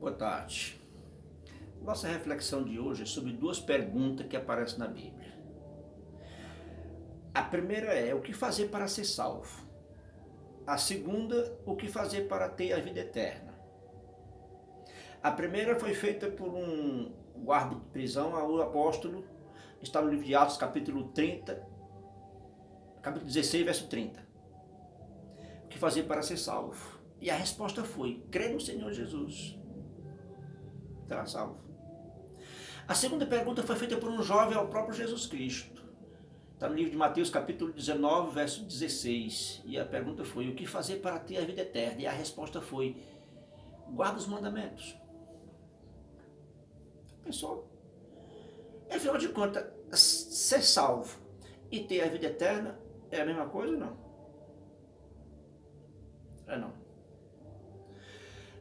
Boa tarde. Nossa reflexão de hoje é sobre duas perguntas que aparecem na Bíblia. A primeira é: o que fazer para ser salvo? A segunda: o que fazer para ter a vida eterna? A primeira foi feita por um guarda de prisão, o apóstolo, está no livro de Atos, capítulo 30, capítulo 16, verso 30. O que fazer para ser salvo? E a resposta foi: crê no Senhor Jesus, será salvo. A segunda pergunta foi feita por um jovem ao próprio Jesus Cristo. Está no livro de Mateus, capítulo 19, verso 16. E a pergunta foi: o que fazer para ter a vida eterna? E a resposta foi: guarda os mandamentos. Pessoal, afinal de contas, ser salvo e ter a vida eterna é a mesma coisa ou não? É não.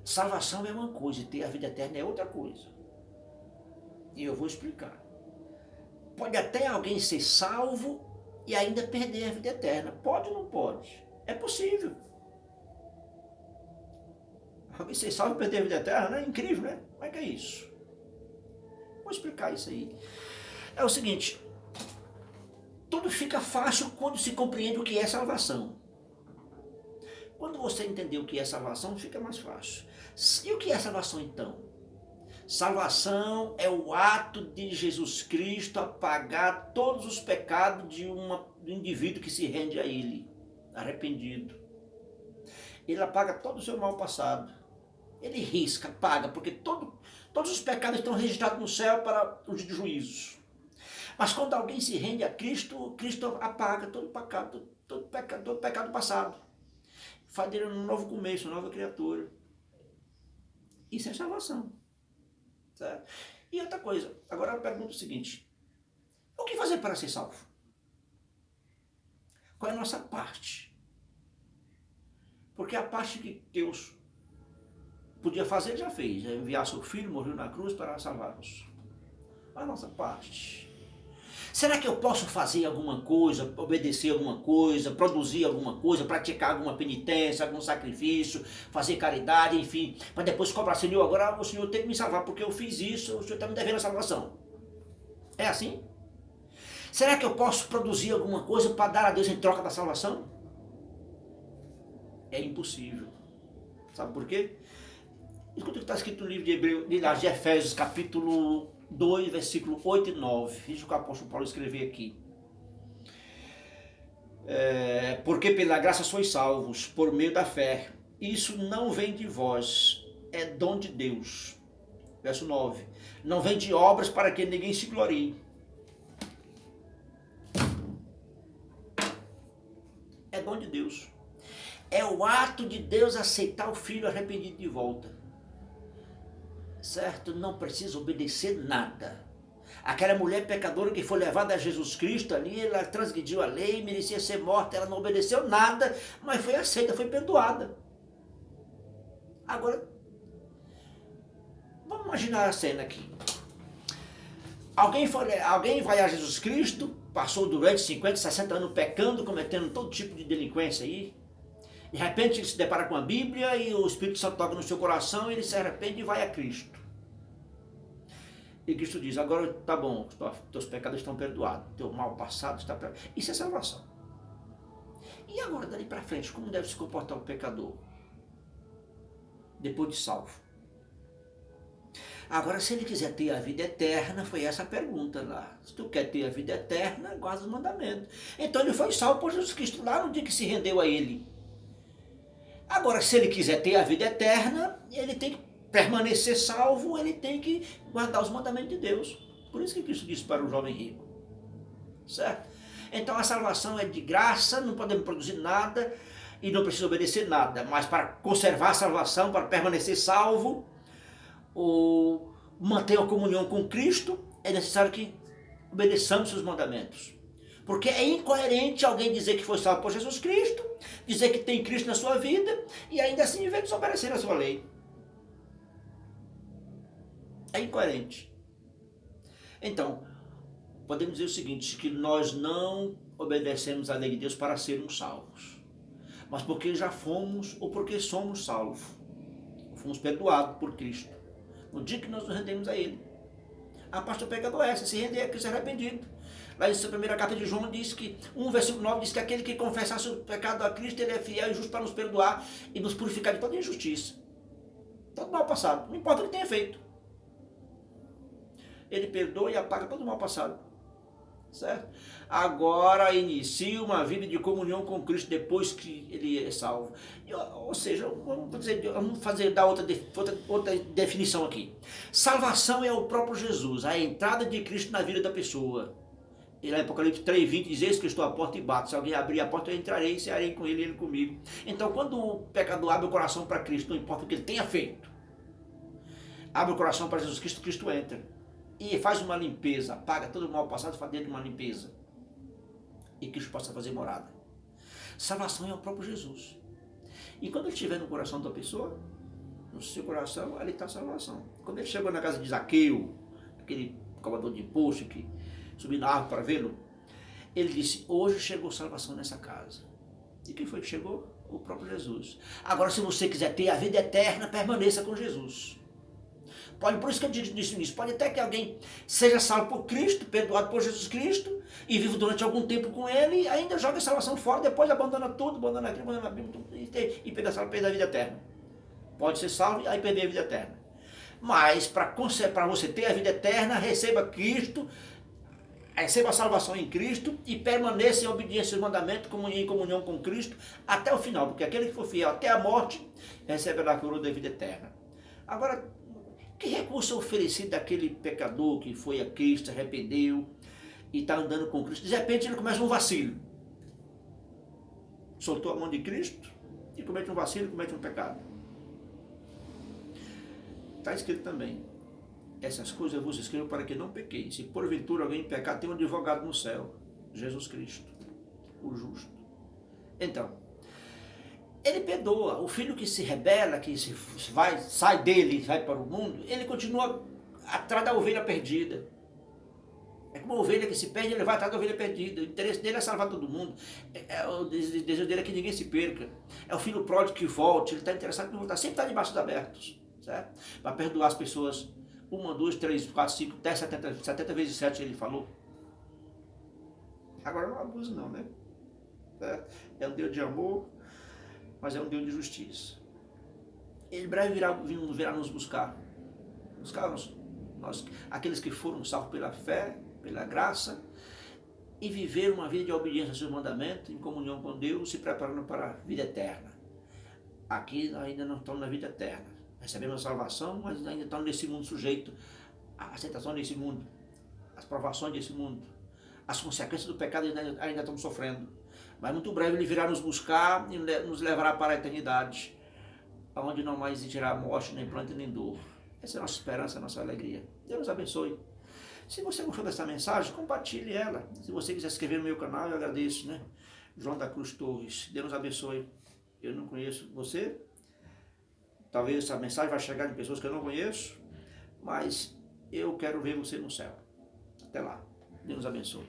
Salvação é uma coisa e ter a vida eterna é outra coisa. E eu vou explicar. Pode até alguém ser salvo e ainda perder a vida eterna. Pode ou não pode? É possível. Alguém ser salvo e perder a vida eterna, não é incrível, né? Como é que é isso? Vou explicar isso aí. É o seguinte: tudo fica fácil quando se compreende o que é salvação. Quando você entender o que é salvação, fica mais fácil. E o que é salvação então? Salvação é o ato de Jesus Cristo apagar todos os pecados do indivíduo que se rende a Ele, arrependido. Ele apaga todo o seu mal passado. Ele risca, apaga, porque todos os pecados estão registrados no céu para os juízos. Mas quando alguém se rende a Cristo, Cristo apaga todo pecado passado. Faz dele um novo começo, uma nova criatura. Isso é salvação. Certo? E outra coisa, agora eu pergunto o seguinte: o que fazer para ser salvo? Qual é a nossa parte? Porque a parte que Deus podia fazer, Ele já fez. É enviar seu Filho, morreu na cruz para salvar-nos. Qual é a nossa parte? Será que eu posso fazer alguma coisa, obedecer alguma coisa, produzir alguma coisa, praticar alguma penitência, algum sacrifício, fazer caridade, enfim, para depois cobrar: Senhor, agora o Senhor tem que me salvar porque eu fiz isso, o Senhor está me devendo a salvação? É assim? Será que eu posso produzir alguma coisa para dar a Deus em troca da salvação? É impossível. Sabe por quê? Escuta o que está escrito no livro de Efésios, capítulo 2, versículo 8 e 9. Veja o que o apóstolo Paulo escreveu aqui. Porque pela graça sois salvos, por meio da fé. Isso não vem de vós, é dom de Deus. Verso 9. Não vem de obras para que ninguém se glorie. É dom de Deus. É o ato de Deus aceitar o filho arrependido de volta. Certo? Não precisa obedecer nada. Aquela mulher pecadora que foi levada a Jesus Cristo ali, ela transgrediu a lei, merecia ser morta, ela não obedeceu nada, mas foi aceita, foi perdoada. Agora, vamos imaginar a cena aqui. Alguém vai a Jesus Cristo, passou durante 50, 60 anos pecando, cometendo todo tipo de delinquência aí. De repente ele se depara com a Bíblia e o Espírito Santo toca no seu coração, ele se arrepende e vai a Cristo. E Cristo diz: agora tá bom, teus pecados estão perdoados, teu mal passado está perdoado. Isso é salvação. E agora, dali para frente, como deve se comportar o pecador depois de salvo? Agora, se ele quiser ter a vida eterna, foi essa a pergunta lá. Se tu quer ter a vida eterna, guarda os mandamentos. Então ele foi salvo por Jesus Cristo lá no dia que se rendeu a ele. Agora, se ele quiser ter a vida eterna, ele tem que permanecer salvo, ele tem que guardar os mandamentos de Deus. Por isso que Cristo disse para o jovem rico. Certo? Então a salvação é de graça, não podemos produzir nada e não precisa obedecer nada. Mas para conservar a salvação, para permanecer salvo, ou manter a comunhão com Cristo, é necessário que obedeçamos seus mandamentos. Porque é incoerente alguém dizer que foi salvo por Jesus Cristo, dizer que tem Cristo na sua vida e ainda assim viver desobedecendo a sua lei. É incoerente. Então, podemos dizer o seguinte: que nós não obedecemos à lei de Deus para sermos salvos, mas porque já fomos ou porque somos salvos. Fomos perdoados por Cristo. no dia que nós nos rendemos a Ele. A parte do pecador é essa, se render a Cristo arrependido. Lá em sua primeira carta de João diz que, 1 versículo 9 diz que aquele que confessar seu pecado a Cristo, ele é fiel e justo para nos perdoar e nos purificar de toda injustiça. Todo mal passado, não importa o que tenha feito. Ele perdoa e apaga todo o mal passado. Certo? Agora inicia uma vida de comunhão com Cristo depois que ele é salvo. Ou seja, dar outra definição aqui. Salvação é o próprio Jesus, a entrada de Cristo na vida da pessoa. Em Apocalipse 3:20 diz: eis que eu estou à porta e bato. Se alguém abrir a porta, eu entrarei e cearei com ele e ele comigo. Então, quando o pecador abre o coração para Cristo, não importa o que ele tenha feito, abre o coração para Jesus Cristo, Cristo entra. E faz uma limpeza, apaga todo o mal passado e faz dentro de uma limpeza. E Cristo possa fazer morada. Salvação é o próprio Jesus. E quando ele estiver no coração da pessoa, no seu coração, ali está a salvação. Quando ele chegou na casa de Zaqueu, aquele cobrador de imposto que subiu na árvore para vê-lo, ele disse: hoje chegou salvação nessa casa. E quem foi que chegou? O próprio Jesus. Agora, se você quiser ter a vida eterna, permaneça com Jesus. Pode, por isso que eu disse nisso, pode até que alguém seja salvo por Cristo, perdoado por Jesus Cristo, e vive durante algum tempo com Ele, e ainda joga a salvação fora, depois abandona tudo, abandona aquilo, abandona a Bíblia, e perde a vida eterna. Pode ser salvo e aí perder a vida eterna. Mas para você ter a vida eterna, receba Cristo, receba a salvação em Cristo e permaneça em obediência aos mandamentos, em comunhão com Cristo até o final, porque aquele que for fiel até a morte receberá a coroa da vida eterna. Agora, que recurso é oferecido daquele pecador que foi a Cristo, arrependeu e está andando com Cristo? De repente ele começa um vacilo. Soltou a mão de Cristo e comete um vacilo, comete um pecado. Está escrito também: essas coisas eu vos escrevo para que não pequeis. Se porventura alguém pecar, tem um advogado no céu, Jesus Cristo, o justo. Então, ele perdoa. O filho que se rebela, que sai dele e vai para o mundo, ele continua atrás da ovelha perdida. É como uma ovelha que se perde, ele vai atrás da ovelha perdida. O interesse dele é salvar todo mundo. O desejo dele é que ninguém se perca. É o filho pródigo que volte, ele está interessado em voltar. Sempre está de braços abertos, certo? Para perdoar as pessoas. 1, 2, 3, 4, 5, 10, 70 vezes 7 ele falou. Agora não abuso não, né? É um Deus de amor, mas é um Deus de justiça. Ele em breve virá nos buscar. Nós, aqueles que foram salvos pela fé, pela graça, e viver uma vida de obediência aos seus mandamentos, em comunhão com Deus, se preparando para a vida eterna. Aqui ainda não estamos na vida eterna. Recebemos a salvação, mas ainda estamos nesse mundo sujeito à aceitação desse mundo, às provações desse mundo, as consequências do pecado ainda estamos sofrendo. Mas muito breve ele virá nos buscar e nos levará para a eternidade, onde não mais existirá morte, nem pranto, nem dor. Essa é a nossa esperança, a nossa alegria. Deus nos abençoe. Se você gostou dessa mensagem, compartilhe ela. Se você quiser se inscrever no meu canal, eu agradeço, né? João da Cruz Torres. Deus nos abençoe. Eu não conheço você. Talvez essa mensagem vai chegar de pessoas que eu não conheço, mas eu quero ver você no céu. Até lá. Deus nos abençoe.